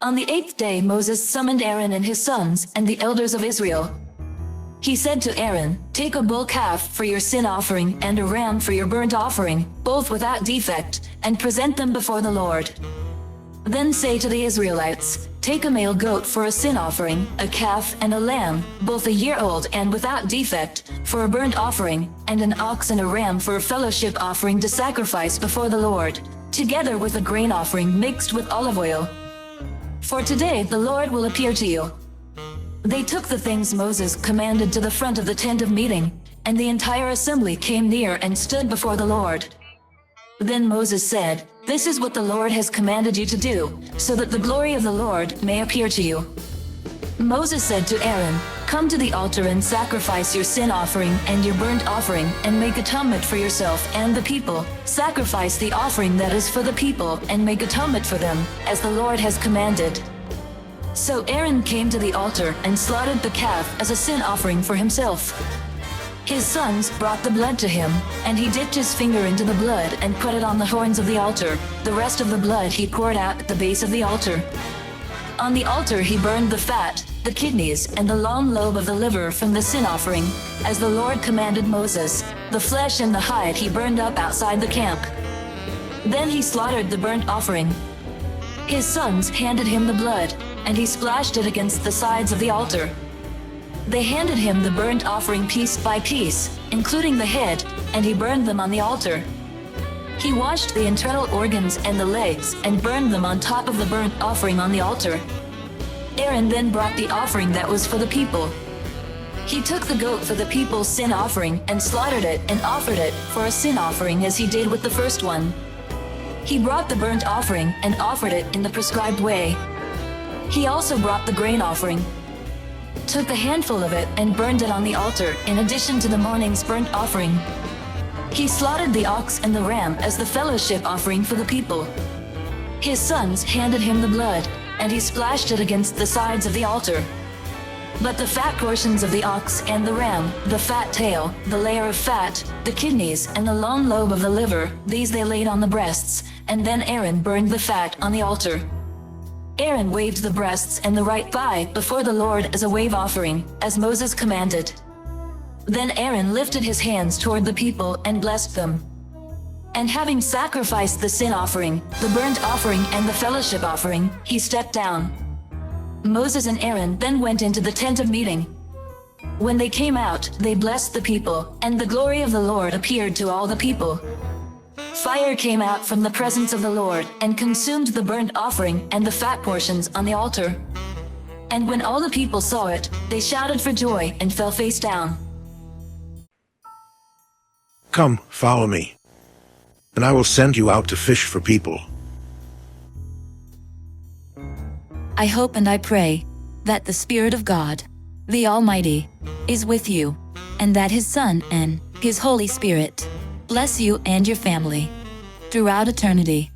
On the 8th day Moses summoned Aaron and his sons and the elders of Israel. He said to Aaron, "Take a bull calf for your sin offering and a ram for your burnt offering, both without defect, and present them before the Lord. Then say to the Israelites, take a male goat for a sin offering, a calf and a lamb, both a year old and without defect, for a burnt offering, and an ox and a ram for a fellowship offering to sacrifice before the Lord, together with a grain offering mixed with olive oil. For today the Lord will appear to you." They took the things Moses commanded to the front of the tent of meeting, and the entire assembly came near and stood before the Lord. Then Moses said, "This is what the Lord has commanded you to do, so that the glory of the Lord may appear to you." Moses said to Aaron, "Come to the altar and sacrifice your sin offering and your burnt offering, and make atonement for yourself and the people. Sacrifice the offering that is for the people, and make atonement for them, as the Lord has commanded." So Aaron came to the altar and slaughtered the calf as a sin offering for himself. His sons brought the blood to him, and he dipped his finger into the blood and put it on the horns of the altar. The rest of the blood he poured out at the base of the altar. On the altar he burned the fat, the kidneys, and the long lobe of the liver from the sin offering, as the Lord commanded Moses. The flesh and the hide he burned up outside the camp. Then he slaughtered the burnt offering. His sons handed him the blood, and he splashed it against the sides of the altar. They handed him the burnt offering piece by piece, including the head, and he burned them on the altar. He washed the internal organs and the legs and burned them on top of the burnt offering on the altar. Aaron then brought the offering that was for the people. He took the goat for the people's sin offering and slaughtered it and offered it for a sin offering as he did with the first one. He brought the burnt offering and offered it in the prescribed way. He also brought the grain offering, took a handful of it and burned it on the altar in addition to the morning's burnt offering. He slaughtered the ox and the ram as the fellowship offering for the people. His sons handed him the blood, and he splashed it against the sides of the altar. But the fat portions of the ox and the ram, the fat tail, the layer of fat, the kidneys, and the long lobe of the liver, these they laid on the breasts, and then Aaron burned the fat on the altar. Aaron waved the breasts and the right thigh before the Lord as a wave offering, as Moses commanded. Then Aaron lifted his hands toward the people and blessed them. And having sacrificed the sin offering, the burnt offering and the fellowship offering, he stepped down. Moses and Aaron then went into the tent of meeting. When they came out, they blessed the people, and the glory of the Lord appeared to all the people. Fire came out from the presence of the Lord and consumed the burnt offering and the fat portions on the altar. And when all the people saw it, they shouted for joy and fell face down. "Come, follow me, and I will send you out to fish for people." I hope and I pray that the Spirit of God, the Almighty, is with you, and that His Son and His Holy Spirit bless you and your family throughout eternity.